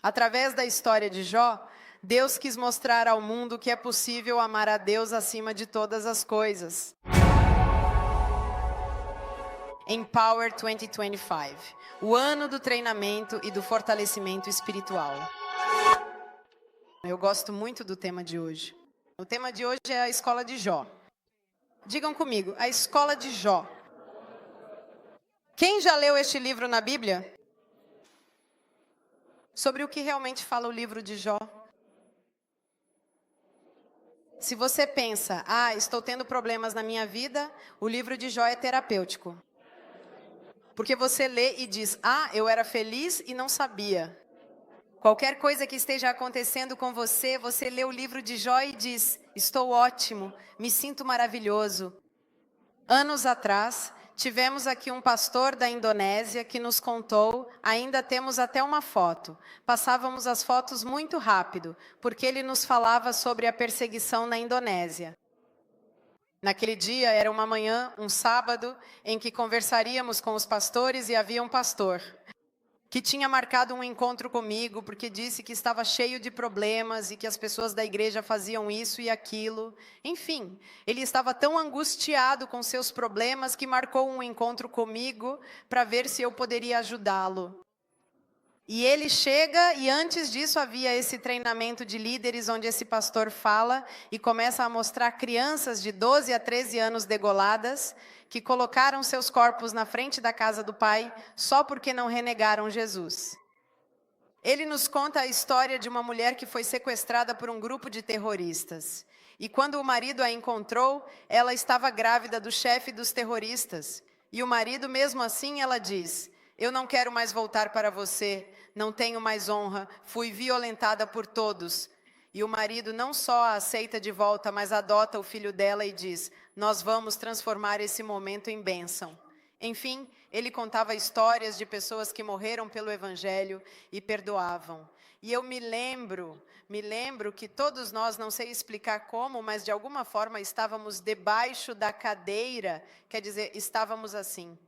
Através da história de Jó, Deus quis mostrar ao mundo que é possível amar a Deus acima de todas as coisas. Empower 2025, o ano do treinamento e do fortalecimento espiritual. Eu gosto muito do tema de hoje. O tema de hoje é a escola de Jó. Digam comigo, a escola de Jó. Quem já leu este livro na Bíblia? Sobre o que realmente fala o livro de Jó? Se você pensa, estou tendo problemas na minha vida, o livro de Jó é terapêutico. Porque você lê e diz, eu era feliz e não sabia. Qualquer coisa que esteja acontecendo com você, você lê o livro de Jó e diz, estou ótimo, me sinto maravilhoso. Anos atrás, tivemos aqui um pastor da Indonésia que nos contou, ainda temos até uma foto. Passávamos as fotos muito rápido, porque ele nos falava sobre a perseguição na Indonésia. Naquele dia, era uma manhã, um sábado, em que conversaríamos com os pastores e havia um pastor que tinha marcado um encontro comigo, porque disse que estava cheio de problemas e que as pessoas da igreja faziam isso e aquilo. Enfim, ele estava tão angustiado com seus problemas que marcou um encontro comigo para ver se eu poderia ajudá-lo. E ele chega e antes disso havia esse treinamento de líderes onde esse pastor fala e começa a mostrar crianças de 12 a 13 anos degoladas que colocaram seus corpos na frente da casa do pai só porque não renegaram Jesus. Ele nos conta a história de uma mulher que foi sequestrada por um grupo de terroristas. E quando o marido a encontrou, ela estava grávida do chefe dos terroristas. E o marido, mesmo assim, ela diz, eu não quero mais voltar para você, não tenho mais honra, fui violentada por todos. E o marido não só a aceita de volta, mas adota o filho dela e diz, nós vamos transformar esse momento em bênção. Enfim, ele contava histórias de pessoas que morreram pelo Evangelho e perdoavam. E eu me lembro que todos nós, não sei explicar como, mas de alguma forma estávamos debaixo da cadeira, quer dizer, estávamos assim.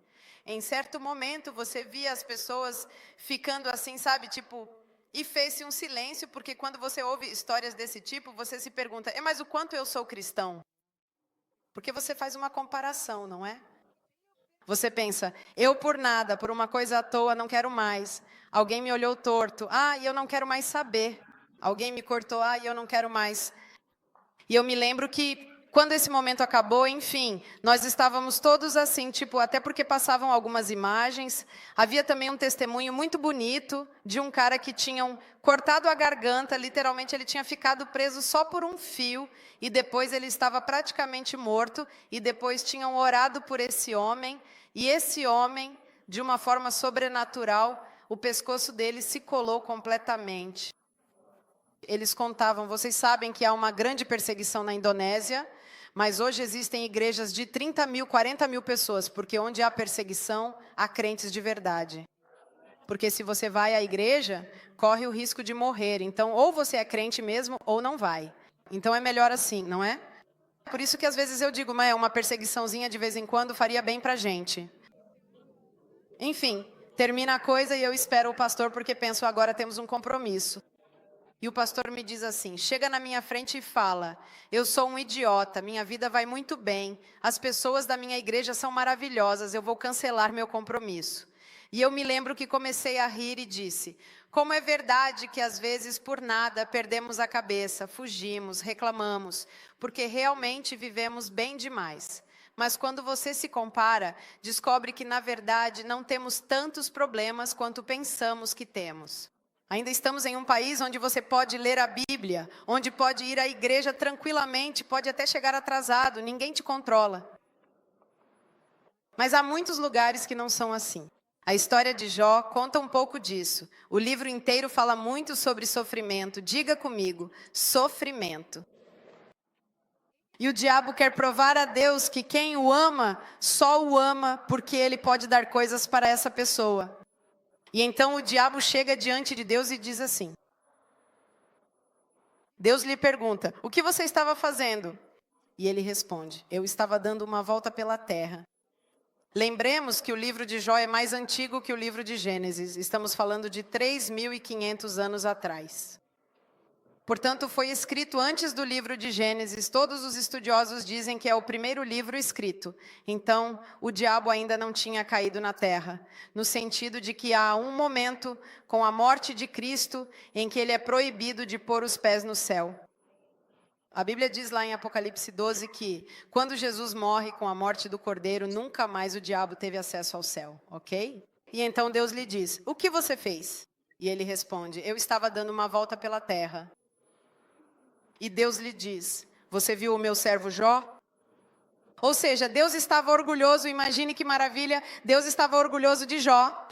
Em certo momento, você via as pessoas ficando assim, sabe, tipo, e fez-se um silêncio, porque quando você ouve histórias desse tipo, você se pergunta, mas o quanto eu sou cristão? Porque você faz uma comparação, não é? Você pensa, eu por nada, por uma coisa à toa, não quero mais. Alguém me olhou torto, e eu não quero mais saber. Alguém me cortou, e eu não quero mais. E eu me lembro que quando esse momento acabou, enfim, nós estávamos todos assim, tipo, até porque passavam algumas imagens. Havia também um testemunho muito bonito de um cara que tinham cortado a garganta, literalmente ele tinha ficado preso só por um fio, e depois ele estava praticamente morto, e depois tinham orado por esse homem, e esse homem, de uma forma sobrenatural, o pescoço dele se colou completamente. Eles contavam, vocês sabem que há uma grande perseguição na Indonésia, mas hoje existem igrejas de 30 mil, 40 mil pessoas, porque onde há perseguição, há crentes de verdade. Porque se você vai à igreja, corre o risco de morrer. Então, ou você é crente mesmo, ou não vai. Então, é melhor assim, não é? Por isso que às vezes eu digo, mas uma perseguiçãozinha de vez em quando faria bem pra gente. Enfim, termina a coisa e eu espero o pastor, porque penso, agora temos um compromisso. E o pastor me diz assim, chega na minha frente e fala, eu sou um idiota, minha vida vai muito bem, as pessoas da minha igreja são maravilhosas, eu vou cancelar meu compromisso. E eu me lembro que comecei a rir e disse, como é verdade que às vezes por nada perdemos a cabeça, fugimos, reclamamos, porque realmente vivemos bem demais. Mas quando você se compara, descobre que na verdade não temos tantos problemas quanto pensamos que temos. Ainda estamos em um país onde você pode ler a Bíblia, onde pode ir à igreja tranquilamente, pode até chegar atrasado, ninguém te controla. Mas há muitos lugares que não são assim. A história de Jó conta um pouco disso. O livro inteiro fala muito sobre sofrimento. Diga comigo, sofrimento. E o diabo quer provar a Deus que quem o ama, só o ama porque ele pode dar coisas para essa pessoa. E então o diabo chega diante de Deus e diz assim. Deus lhe pergunta, o que você estava fazendo? E ele responde, eu estava dando uma volta pela terra. Lembremos que o livro de Jó é mais antigo que o livro de Gênesis. Estamos falando de 3.500 anos atrás. Portanto, foi escrito antes do livro de Gênesis. Todos os estudiosos dizem que é o primeiro livro escrito. Então, o diabo ainda não tinha caído na terra, no sentido de que há um momento, com a morte de Cristo, em que ele é proibido de pôr os pés no céu. A Bíblia diz lá em Apocalipse 12 que, quando Jesus morre com a morte do Cordeiro, nunca mais o diabo teve acesso ao céu, ok? E então Deus lhe diz, o que você fez? E ele responde, eu estava dando uma volta pela terra. E Deus lhe diz, você viu o meu servo Jó? Ou seja, Deus estava orgulhoso, imagine que maravilha, Deus estava orgulhoso de Jó.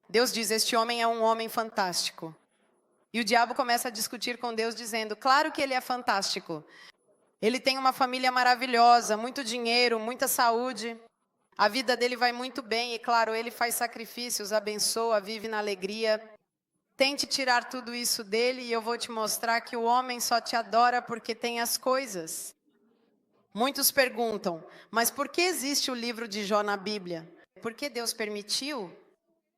Deus diz, este homem é um homem fantástico. E o diabo começa a discutir com Deus dizendo, claro que ele é fantástico. Ele tem uma família maravilhosa, muito dinheiro, muita saúde. A vida dele vai muito bem e claro, ele faz sacrifícios, abençoa, vive na alegria. Tente tirar tudo isso dele e eu vou te mostrar que o homem só te adora porque tem as coisas. Muitos perguntam, mas por que existe o livro de Jó na Bíblia? Por que Deus permitiu?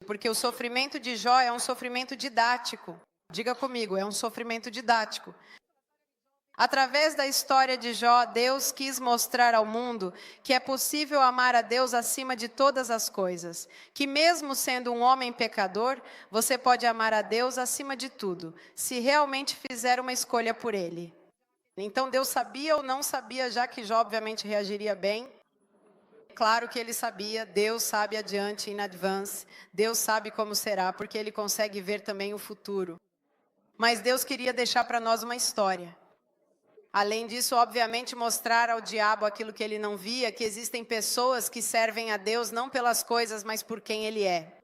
Porque o sofrimento de Jó é um sofrimento didático. Diga comigo, é um sofrimento didático. Através da história de Jó, Deus quis mostrar ao mundo que é possível amar a Deus acima de todas as coisas. Que mesmo sendo um homem pecador, você pode amar a Deus acima de tudo, se realmente fizer uma escolha por Ele. Então Deus sabia ou não sabia, já que Jó obviamente reagiria bem? Claro que ele sabia, Deus sabe adiante, in advance. Deus sabe como será, porque Ele consegue ver também o futuro. Mas Deus queria deixar para nós uma história. Além disso, obviamente, mostrar ao diabo aquilo que ele não via, que existem pessoas que servem a Deus não pelas coisas, mas por quem Ele é.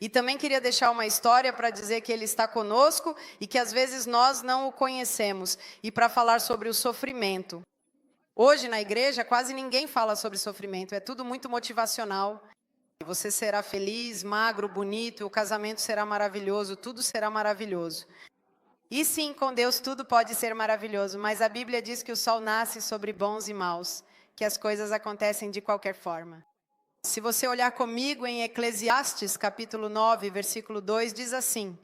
E também queria deixar uma história para dizer que Ele está conosco e que às vezes nós não o conhecemos. E para falar sobre o sofrimento. Hoje na igreja quase ninguém fala sobre sofrimento, é tudo muito motivacional. Você será feliz, magro, bonito, o casamento será maravilhoso, tudo será maravilhoso. E sim, com Deus tudo pode ser maravilhoso, mas a Bíblia diz que o sol nasce sobre bons e maus, que as coisas acontecem de qualquer forma. Se você olhar comigo em Eclesiastes, capítulo 9, versículo 2, diz assim,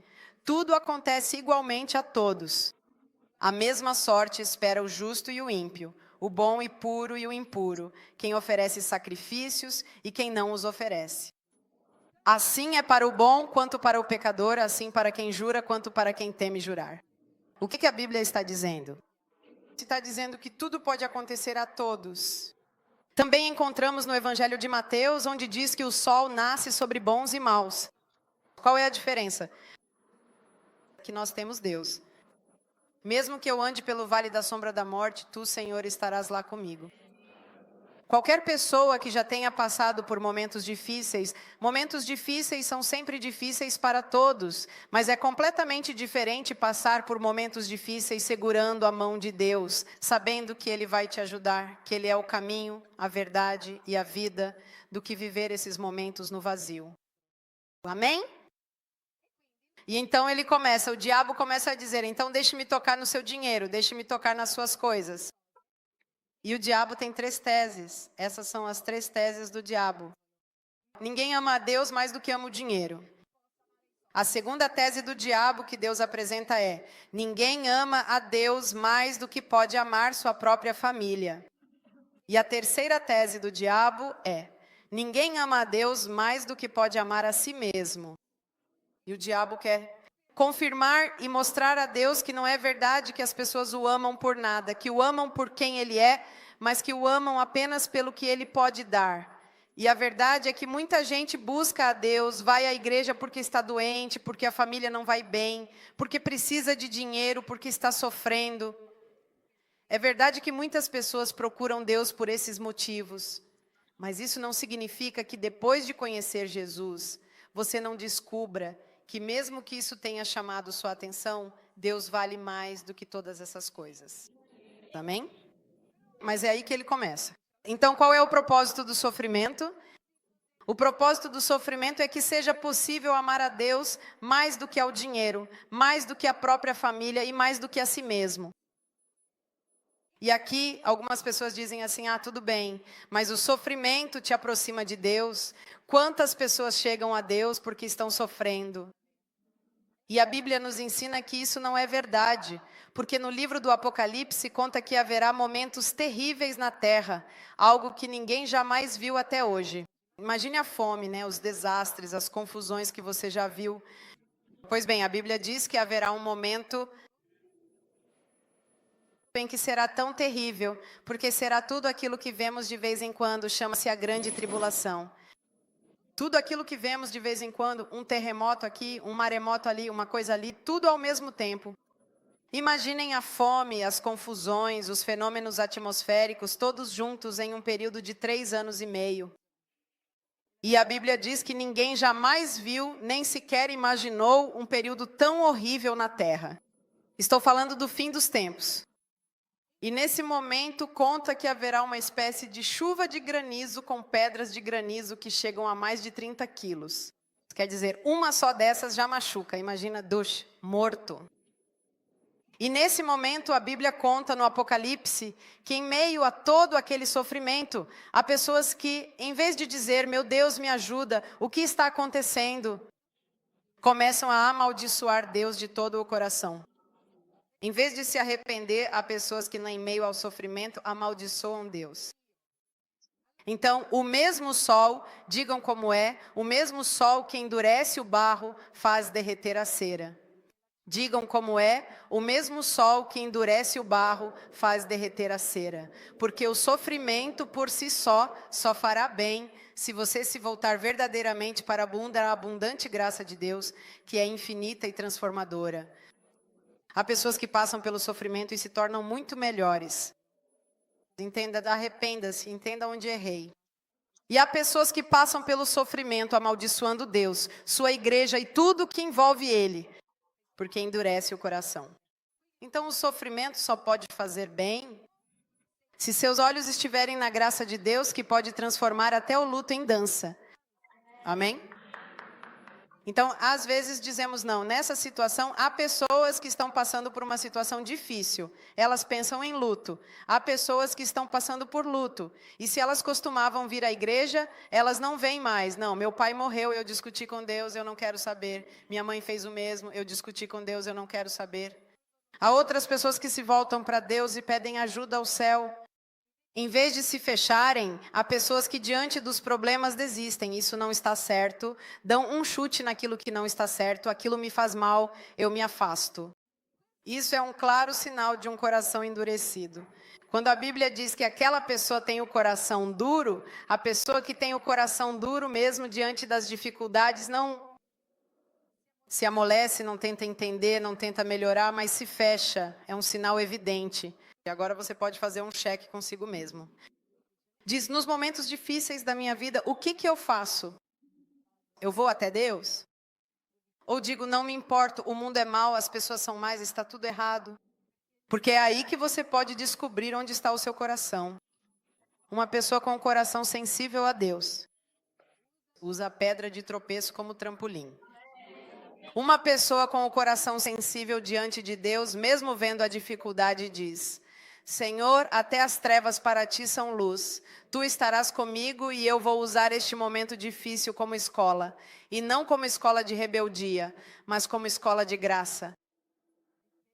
tudo acontece igualmente a todos. A mesma sorte espera o justo e o ímpio, o bom e puro e o impuro, quem oferece sacrifícios e quem não os oferece. Assim é para o bom quanto para o pecador, assim para quem jura quanto para quem teme jurar. O que a Bíblia está dizendo? Está dizendo que tudo pode acontecer a todos. Também encontramos no Evangelho de Mateus, onde diz que o sol nasce sobre bons e maus. Qual é a diferença? Que nós temos Deus. Mesmo que eu ande pelo vale da sombra da morte, tu, Senhor, estarás lá comigo. Qualquer pessoa que já tenha passado por momentos difíceis são sempre difíceis para todos, mas é completamente diferente passar por momentos difíceis segurando a mão de Deus, sabendo que Ele vai te ajudar, que Ele é o caminho, a verdade e a vida, do que viver esses momentos no vazio. Amém? E então o diabo começa a dizer, então deixe-me tocar no seu dinheiro, deixe-me tocar nas suas coisas. E o diabo tem 3 teses. Essas são as 3 teses do diabo. Ninguém ama a Deus mais do que ama o dinheiro. A segunda tese do diabo que Deus apresenta é: ninguém ama a Deus mais do que pode amar sua própria família. E a terceira tese do diabo é: ninguém ama a Deus mais do que pode amar a si mesmo. E o diabo quer confirmar e mostrar a Deus que não é verdade que as pessoas o amam por nada, que o amam por quem Ele é, mas que o amam apenas pelo que Ele pode dar. E a verdade é que muita gente busca a Deus, vai à igreja porque está doente, porque a família não vai bem, porque precisa de dinheiro, porque está sofrendo. É verdade que muitas pessoas procuram Deus por esses motivos, mas isso não significa que depois de conhecer Jesus, você não descubra que mesmo que isso tenha chamado sua atenção, Deus vale mais do que todas essas coisas. Amém? Mas é aí que ele começa. Então, qual é o propósito do sofrimento? O propósito do sofrimento é que seja possível amar a Deus mais do que ao dinheiro, mais do que a própria família e mais do que a si mesmo. E aqui algumas pessoas dizem assim, tudo bem, mas o sofrimento te aproxima de Deus. Quantas pessoas chegam a Deus porque estão sofrendo? E a Bíblia nos ensina que isso não é verdade, porque no livro do Apocalipse conta que haverá momentos terríveis na terra, algo que ninguém jamais viu até hoje. Imagine a fome, né? Os desastres, as confusões que você já viu. Pois bem, a Bíblia diz que haverá um momento em que será tão terrível, porque será tudo aquilo que vemos de vez em quando, chama-se a grande tribulação. Tudo aquilo que vemos de vez em quando, um terremoto aqui, um maremoto ali, uma coisa ali, tudo ao mesmo tempo. Imaginem a fome, as confusões, os fenômenos atmosféricos, todos juntos em um período de 3 anos e meio. E a Bíblia diz que ninguém jamais viu, nem sequer imaginou um período tão horrível na Terra. Estou falando do fim dos tempos. E nesse momento conta que haverá uma espécie de chuva de granizo com pedras de granizo que chegam a mais de 30 quilos. Quer dizer, uma só dessas já machuca. Imagina, morto. E nesse momento a Bíblia conta no Apocalipse que em meio a todo aquele sofrimento, há pessoas que, em vez de dizer, meu Deus me ajuda, o que está acontecendo? Começam a amaldiçoar Deus de todo o coração. Em vez de se arrepender, há pessoas que, em meio ao sofrimento, amaldiçoam Deus. Então, o mesmo sol, digam como é, o mesmo sol que endurece o barro faz derreter a cera. Digam como é, o mesmo sol que endurece o barro faz derreter a cera. Porque o sofrimento por si só fará bem se você se voltar verdadeiramente para a abundante graça de Deus, que é infinita e transformadora. Há pessoas que passam pelo sofrimento e se tornam muito melhores. Entenda, arrependa-se, entenda onde errei. E há pessoas que passam pelo sofrimento amaldiçoando Deus, sua igreja e tudo que envolve Ele, porque endurece o coração. Então o sofrimento só pode fazer bem se seus olhos estiverem na graça de Deus, que pode transformar até o luto em dança. Amém? Então, às vezes dizemos não. Nessa situação, há pessoas que estão passando por uma situação difícil. Elas pensam em luto. Há pessoas que estão passando por luto. E se elas costumavam vir à igreja, elas não vêm mais. Não, meu pai morreu, eu discuti com Deus, eu não quero saber. Minha mãe fez o mesmo, eu discuti com Deus, eu não quero saber. Há outras pessoas que se voltam para Deus e pedem ajuda ao céu. Em vez de se fecharem, há pessoas que diante dos problemas desistem. Isso não está certo. Dão um chute naquilo que não está certo. Aquilo me faz mal, eu me afasto. Isso é um claro sinal de um coração endurecido. Quando a Bíblia diz que aquela pessoa tem o coração duro, a pessoa que tem o coração duro mesmo diante das dificuldades não se amolece, não tenta entender, não tenta melhorar, mas se fecha. É um sinal evidente. E agora você pode fazer um cheque consigo mesmo. Diz, nos momentos difíceis da minha vida, o que eu faço? Eu vou até Deus? Ou digo, não me importo, o mundo é mau, as pessoas são más, está tudo errado? Porque é aí que você pode descobrir onde está o seu coração. Uma pessoa com o coração sensível a Deus usa a pedra de tropeço como trampolim. Uma pessoa com o coração sensível diante de Deus, mesmo vendo a dificuldade, diz, Senhor, até as trevas para ti são luz. Tu estarás comigo e eu vou usar este momento difícil como escola. E não como escola de rebeldia, mas como escola de graça.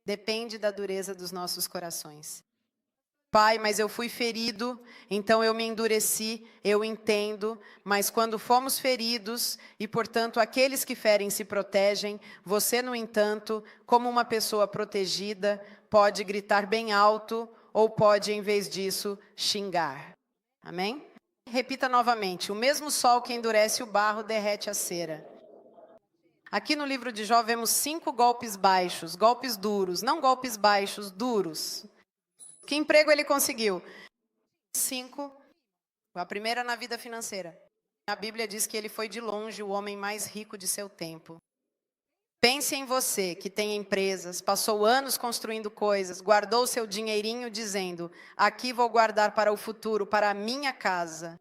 Depende da dureza dos nossos corações. Pai, mas eu fui ferido, então eu me endureci, eu entendo, mas quando fomos feridos, e portanto aqueles que ferem se protegem, você, no entanto, como uma pessoa protegida, pode gritar bem alto, ou pode, em vez disso, xingar. Amém? Repita novamente, o mesmo sol que endurece o barro derrete a cera. Aqui no livro de Jó vemos 5 golpes baixos, golpes duros, não golpes baixos, duros. Que emprego ele conseguiu? 5. A primeira na vida financeira. A Bíblia diz que ele foi de longe o homem mais rico de seu tempo. Pense em você que tem empresas, passou anos construindo coisas, guardou seu dinheirinho dizendo, aqui vou guardar para o futuro, para a minha casa.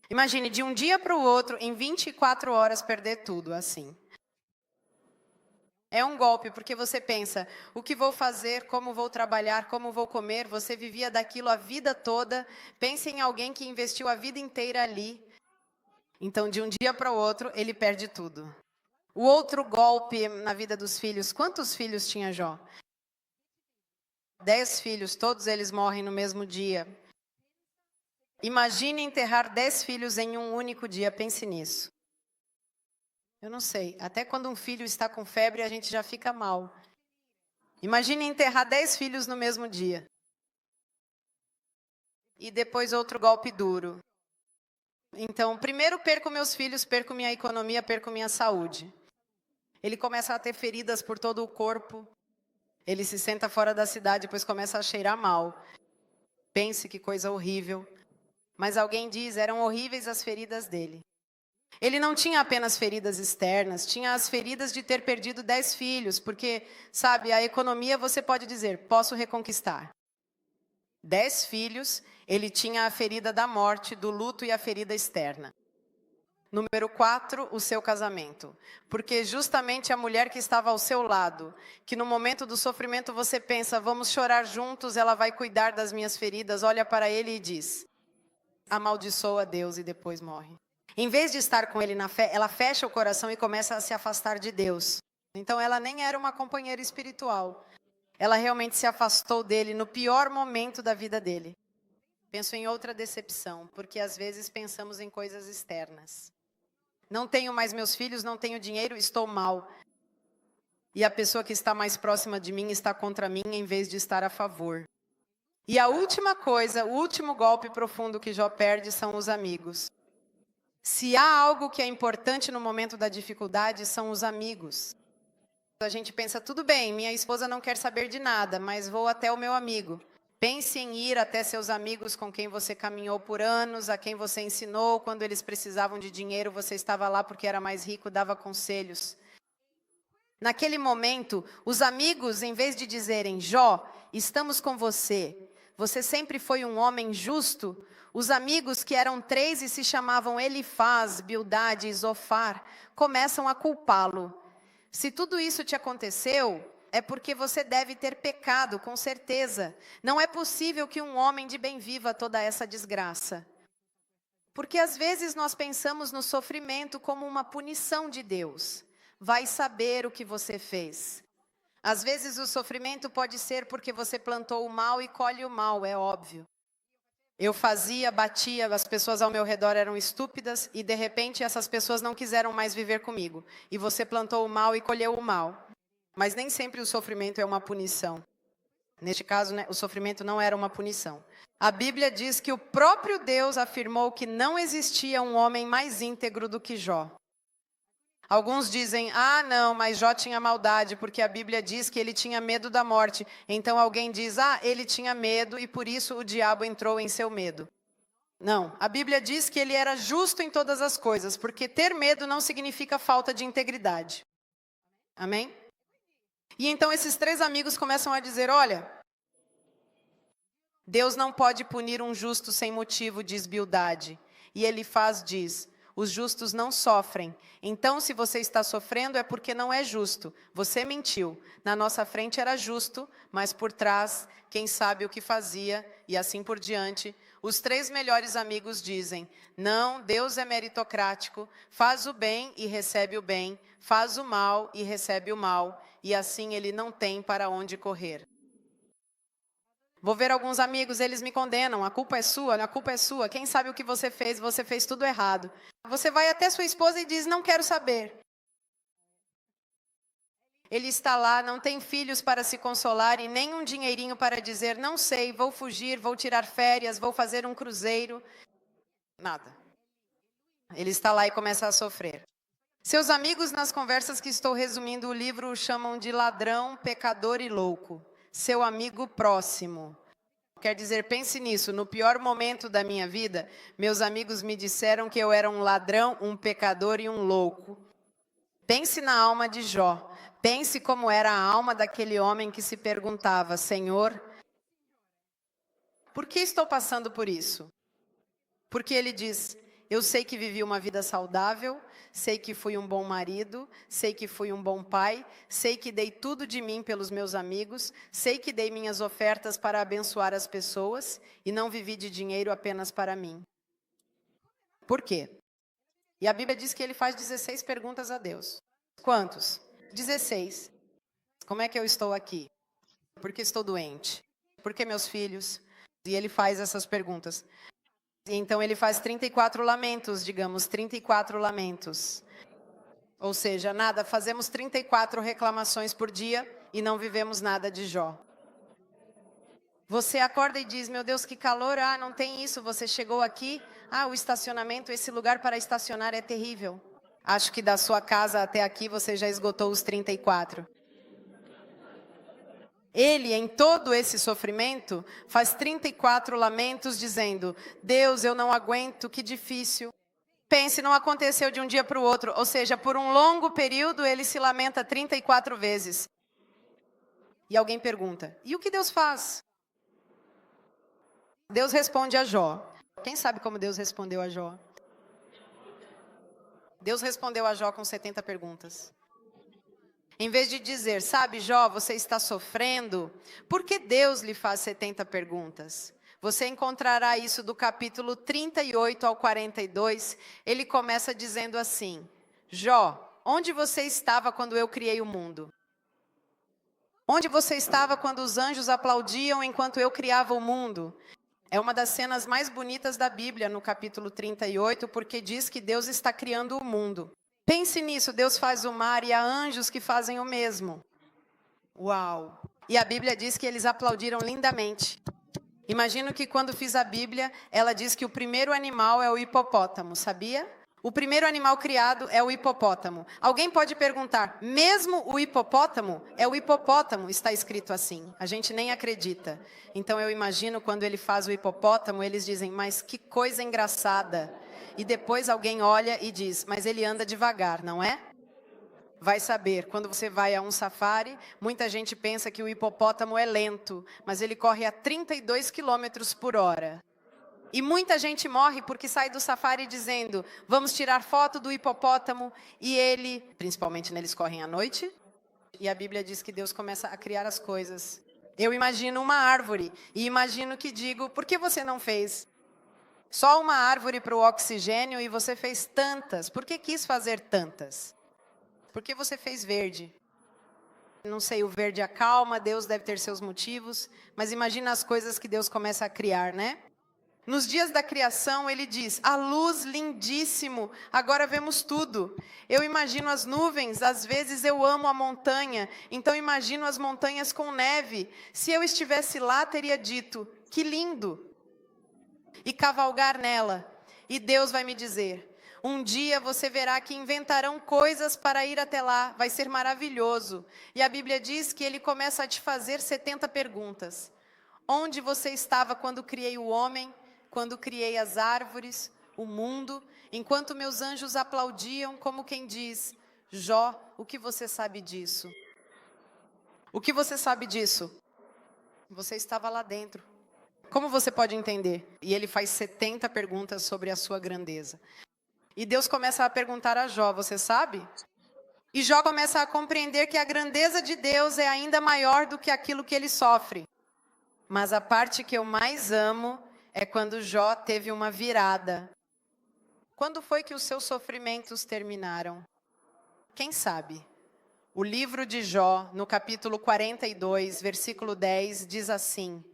Imagine, de um dia para o outro, em 24 horas, perder tudo assim. É um golpe, porque você pensa, o que vou fazer, como vou trabalhar, como vou comer, você vivia daquilo a vida toda, pense em alguém que investiu a vida inteira ali, então de um dia para o outro ele perde tudo. O outro golpe na vida dos filhos, quantos filhos tinha Jó? 10 filhos, todos eles morrem no mesmo dia. Imagine enterrar 10 filhos em um único dia, pense nisso. Eu não sei, até quando um filho está com febre a gente já fica mal. Imagine enterrar 10 filhos no mesmo dia. E depois outro golpe duro. Então, primeiro perco meus filhos, perco minha economia, perco minha saúde. Ele começa a ter feridas por todo o corpo. Ele se senta fora da cidade, depois começa a cheirar mal. Pense que coisa horrível. Mas alguém diz, eram horríveis as feridas dele. Ele não tinha apenas feridas externas, tinha as feridas de ter perdido 10 filhos, porque, sabe, a economia você pode dizer, posso reconquistar. 10 filhos, ele tinha a ferida da morte, do luto e a ferida externa. Número 4, o seu casamento. Porque justamente a mulher que estava ao seu lado, que no momento do sofrimento você pensa, vamos chorar juntos, ela vai cuidar das minhas feridas, olha para ele e diz, amaldiçoa Deus e depois morre. Em vez de estar com ele na fé, ela fecha o coração e começa a se afastar de Deus. Então ela nem era uma companheira espiritual. Ela realmente se afastou dele no pior momento da vida dele. Penso em outra decepção, porque às vezes pensamos em coisas externas. Não tenho mais meus filhos, não tenho dinheiro, estou mal. E a pessoa que está mais próxima de mim está contra mim em vez de estar a favor. E a última coisa, o último golpe profundo que Jó perde são os amigos. Se há algo que é importante no momento da dificuldade, são os amigos. A gente pensa, tudo bem, minha esposa não quer saber de nada, mas vou até o meu amigo. Pense em ir até seus amigos com quem você caminhou por anos, a quem você ensinou, quando eles precisavam de dinheiro, você estava lá porque era mais rico, dava conselhos. Naquele momento, os amigos, em vez de dizerem, Jó, estamos com você, você sempre foi um homem justo, os amigos, que eram 3 e se chamavam Elifaz, Bildade e Zofar, começam a culpá-lo. Se tudo isso te aconteceu, é porque você deve ter pecado, com certeza. Não é possível que um homem de bem viva toda essa desgraça. Porque às vezes nós pensamos no sofrimento como uma punição de Deus. Vai saber o que você fez. Às vezes o sofrimento pode ser porque você plantou o mal e colhe o mal, é óbvio. Eu fazia, batia, as pessoas ao meu redor eram estúpidas e de repente essas pessoas não quiseram mais viver comigo. E você plantou o mal e colheu o mal. Mas nem sempre o sofrimento é uma punição. Neste caso, né, o sofrimento não era uma punição. A Bíblia diz que o próprio Deus afirmou que não existia um homem mais íntegro do que Jó. Alguns dizem, não, mas Jó tinha maldade, porque a Bíblia diz que ele tinha medo da morte. Então alguém diz, ele tinha medo e por isso o diabo entrou em seu medo. Não, a Bíblia diz que ele era justo em todas as coisas, porque ter medo não significa falta de integridade. Amém? E então esses 3 amigos começam a dizer, olha, Deus não pode punir um justo sem motivo, diz Bildade. E Elifaz diz, os justos não sofrem. Então, se você está sofrendo, é porque não é justo. Você mentiu. Na nossa frente era justo, mas por trás, quem sabe o que fazia, e assim por diante. Os 3 melhores amigos dizem, não, Deus é meritocrático, faz o bem e recebe o bem, faz o mal e recebe o mal, e assim ele não tem para onde correr. Vou ver alguns amigos, eles me condenam, a culpa é sua, quem sabe o que você fez tudo errado. Você vai até sua esposa e diz, não quero saber. Ele está lá, não tem filhos para se consolar e nem um dinheirinho para dizer, não sei, vou fugir, vou tirar férias, vou fazer um cruzeiro. Nada. Ele está lá e começa a sofrer. Seus amigos, nas conversas que estou resumindo o livro, o chamam de ladrão, pecador e louco. Seu amigo próximo. Quer dizer, pense nisso, no pior momento da minha vida, meus amigos me disseram que eu era um ladrão, um pecador e um louco. Pense na alma de Jó. Pense como era a alma daquele homem que se perguntava, Senhor, por que estou passando por isso? Porque ele diz, Eu sei que vivi uma vida saudável, sei que fui um bom marido, sei que fui um bom pai, sei que dei tudo de mim pelos meus amigos, sei que dei minhas ofertas para abençoar as pessoas e não vivi de dinheiro apenas para mim. Por quê? E a Bíblia diz que ele faz 16 perguntas a Deus. Quantos? 16. Como é que eu estou aqui? Por que estou doente? Por que meus filhos? E ele faz essas perguntas. E então ele faz 34 lamentos, digamos, 34 lamentos. Ou seja, fazemos 34 reclamações por dia e não vivemos nada de Jó. Você acorda e diz, meu Deus, que calor, não tem isso, você chegou aqui, o estacionamento, esse lugar para estacionar é terrível. Acho que da sua casa até aqui você já esgotou os 34. Ele, em todo esse sofrimento, faz 34 lamentos dizendo, Deus, eu não aguento, que difícil. Pense, não aconteceu de um dia para o outro, ou seja, por um longo período ele se lamenta 34 vezes. E alguém pergunta, e o que Deus faz? Deus responde a Jó. Quem sabe como Deus respondeu a Jó? Deus respondeu a Jó com 70 perguntas. Em vez de dizer, sabe, Jó, você está sofrendo, por que Deus lhe faz 70 perguntas? Você encontrará isso do capítulo 38 ao 42. Ele começa dizendo assim, Jó, onde você estava quando eu criei o mundo? Onde você estava quando os anjos aplaudiam enquanto eu criava o mundo? É uma das cenas mais bonitas da Bíblia, no capítulo 38, porque diz que Deus está criando o mundo. Pense nisso, Deus faz o mar e há anjos que fazem o mesmo. Uau! E a Bíblia diz que eles aplaudiram lindamente. Imagino que quando fiz a Bíblia, ela diz que o primeiro animal é o hipopótamo, sabia? O primeiro animal criado é o hipopótamo. Alguém pode perguntar, mesmo o hipopótamo? É o hipopótamo, está escrito assim. A gente nem acredita. Então eu imagino quando ele faz o hipopótamo, eles dizem, mas que coisa engraçada. E depois alguém olha e diz, mas ele anda devagar, não é? Vai saber, quando você vai a um safari, muita gente pensa que o hipopótamo é lento, mas ele corre a 32 quilômetros por hora. E muita gente morre porque sai do safari dizendo, vamos tirar foto do hipopótamo, e ele, principalmente eles correm à noite, e a Bíblia diz que Deus começa a criar as coisas. Eu imagino uma árvore, e imagino que digo, por que você não fez só uma árvore para o oxigênio e você fez tantas? Por que quis fazer tantas? Por que você fez verde? Não sei, o verde acalma, Deus deve ter seus motivos, mas imagina as coisas que Deus começa a criar, né? Nos dias da criação, ele diz, a luz lindíssimo, agora vemos tudo. Eu imagino as nuvens, às vezes eu amo a montanha, então imagino as montanhas com neve. Se eu estivesse lá, teria dito, que lindo. E cavalgar nela. E Deus vai me dizer, um dia você verá que inventarão coisas para ir até lá, vai ser maravilhoso. E a Bíblia diz que ele começa a te fazer 70 perguntas. Onde você estava quando criei o homem, quando criei as árvores, o mundo, enquanto meus anjos aplaudiam como quem diz, Jó, o que você sabe disso? O que você sabe disso? Você estava lá dentro. Como você pode entender? E ele faz 70 perguntas sobre a sua grandeza. E Deus começa a perguntar a Jó, você sabe? E Jó começa a compreender que a grandeza de Deus é ainda maior do que aquilo que ele sofre. Mas a parte que eu mais amo é quando Jó teve uma virada. Quando foi que os seus sofrimentos terminaram? Quem sabe? O livro de Jó, no capítulo 42, versículo 10, diz assim,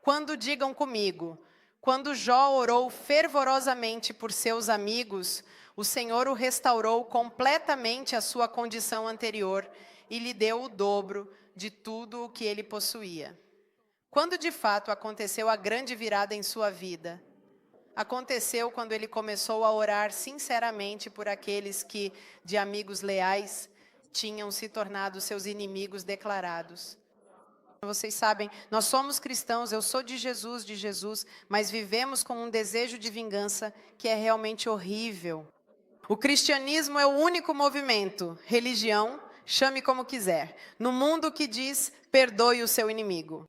quando digam comigo, quando Jó orou fervorosamente por seus amigos, o Senhor o restaurou completamente à sua condição anterior e lhe deu o dobro de tudo o que ele possuía. Quando de fato aconteceu a grande virada em sua vida? Aconteceu quando ele começou a orar sinceramente por aqueles que, de amigos leais, tinham se tornado seus inimigos declarados. Vocês sabem, nós somos cristãos, eu sou de Jesus, mas vivemos com um desejo de vingança que é realmente horrível. O cristianismo é o único movimento, religião, chame como quiser, no mundo que diz, perdoe o seu inimigo.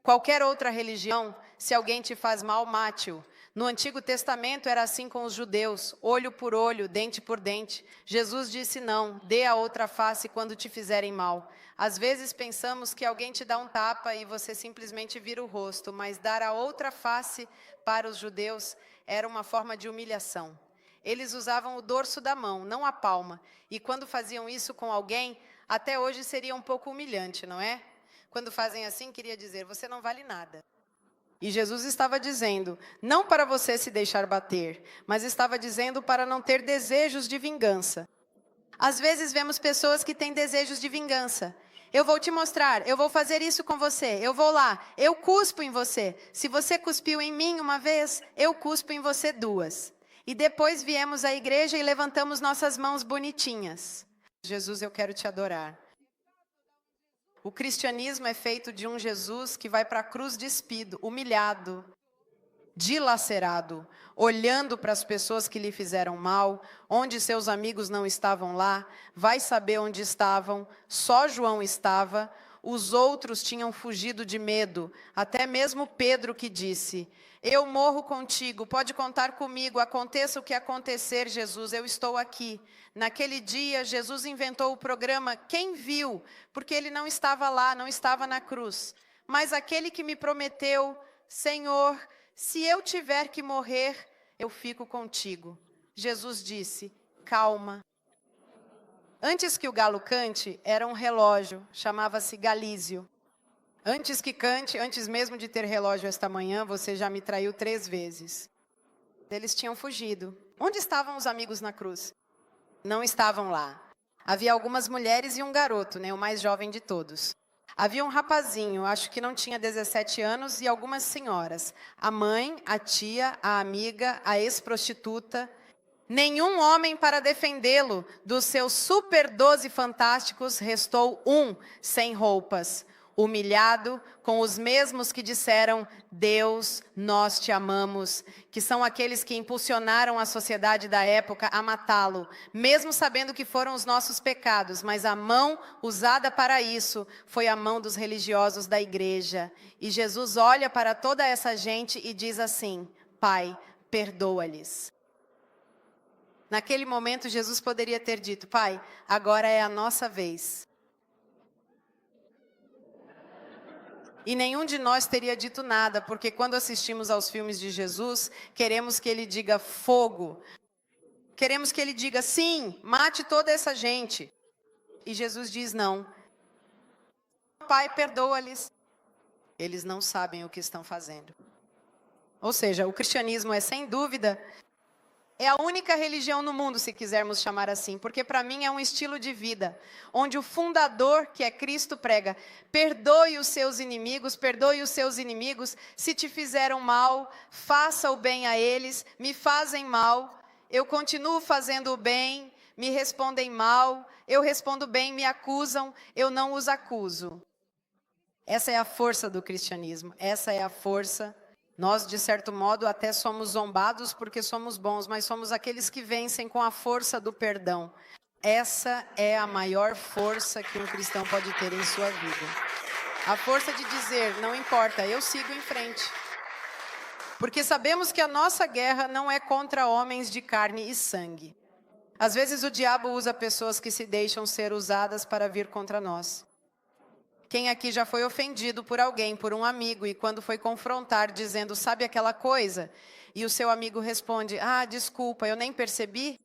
Qualquer outra religião, se alguém te faz mal, mate-o. No Antigo Testamento era assim com os judeus, olho por olho, dente por dente. Jesus disse não, dê a outra face quando te fizerem mal. Às vezes pensamos que alguém te dá um tapa e você simplesmente vira o rosto, mas dar a outra face para os judeus era uma forma de humilhação. Eles usavam o dorso da mão, não a palma, e quando faziam isso com alguém, até hoje seria um pouco humilhante, não é? Quando fazem assim, queria dizer, você não vale nada. E Jesus estava dizendo, não para você se deixar bater, mas estava dizendo para não ter desejos de vingança. Às vezes vemos pessoas que têm desejos de vingança. Eu vou te mostrar, eu vou fazer isso com você, eu vou lá, eu cuspo em você. Se você cuspiu em mim uma vez, eu cuspo em você duas. E depois viemos à igreja e levantamos nossas mãos bonitinhas. Jesus, eu quero te adorar. O cristianismo é feito de um Jesus que vai para a cruz despido, humilhado, dilacerado, olhando para as pessoas que lhe fizeram mal, onde seus amigos não estavam lá, vai saber onde estavam, só João estava, os outros tinham fugido de medo, até mesmo Pedro que disse, eu morro contigo, pode contar comigo, aconteça o que acontecer, Jesus, eu estou aqui. Naquele dia, Jesus inventou o programa Quem Viu, porque ele não estava lá, não estava na cruz. Mas aquele que me prometeu, Senhor, se eu tiver que morrer, eu fico contigo. Jesus disse, calma. Antes que o galo cante, era um relógio, chamava-se Galísio. Antes que cante, antes mesmo de ter relógio esta manhã, você já me traiu 3 vezes. Eles tinham fugido. Onde estavam os amigos na cruz? Não estavam lá. Havia algumas mulheres e um garoto, o mais jovem de todos. Havia um rapazinho, acho que não tinha 17 anos, e algumas senhoras. A mãe, a tia, a amiga, a ex-prostituta. Nenhum homem para defendê-lo dos seus super 12 fantásticos, restou um sem roupas. Humilhado, com os mesmos que disseram, Deus, nós te amamos, que são aqueles que impulsionaram a sociedade da época a matá-lo, mesmo sabendo que foram os nossos pecados, mas a mão usada para isso foi a mão dos religiosos da igreja. E Jesus olha para toda essa gente e diz assim, Pai, perdoa-lhes. Naquele momento, Jesus poderia ter dito, Pai, agora é a nossa vez. E nenhum de nós teria dito nada, porque quando assistimos aos filmes de Jesus, queremos que ele diga fogo. Queremos que ele diga, sim, mate toda essa gente. E Jesus diz, não. Pai, perdoa-lhes. Eles não sabem o que estão fazendo. Ou seja, o cristianismo é, sem dúvida, é a única religião no mundo, se quisermos chamar assim, porque para mim é um estilo de vida, onde o fundador, que é Cristo, prega, perdoe os seus inimigos, se te fizeram mal, faça o bem a eles, me fazem mal, eu continuo fazendo o bem, me respondem mal, eu respondo bem, me acusam, eu não os acuso. Essa é a força do cristianismo, essa é a força. Nós, de certo modo, até somos zombados porque somos bons, mas somos aqueles que vencem com a força do perdão. Essa é a maior força que um cristão pode ter em sua vida. A força de dizer, não importa, eu sigo em frente. Porque sabemos que a nossa guerra não é contra homens de carne e sangue. Às vezes o diabo usa pessoas que se deixam ser usadas para vir contra nós. Quem aqui já foi ofendido por alguém, por um amigo, e quando foi confrontar, dizendo, sabe aquela coisa? E o seu amigo responde, desculpa, eu nem percebi.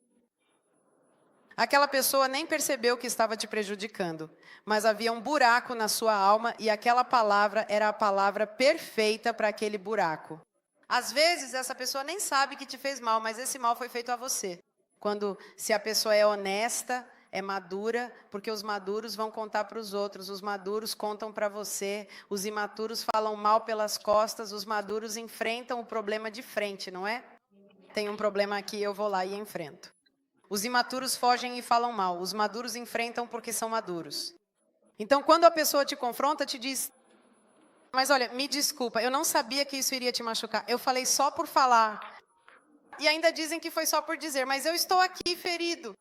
Aquela pessoa nem percebeu que estava te prejudicando, mas havia um buraco na sua alma e aquela palavra era a palavra perfeita para aquele buraco. Às vezes, essa pessoa nem sabe que te fez mal, mas esse mal foi feito a você. Se a pessoa é honesta, é madura, porque os maduros vão contar para os outros, os maduros contam para você, os imaturos falam mal pelas costas, os maduros enfrentam o problema de frente, não é? Tem um problema aqui, eu vou lá e enfrento. Os imaturos fogem e falam mal, os maduros enfrentam porque são maduros. Então, quando a pessoa te confronta, te diz, mas olha, me desculpa, eu não sabia que isso iria te machucar, eu falei só por falar. E ainda dizem que foi só por dizer, mas eu estou aqui ferido.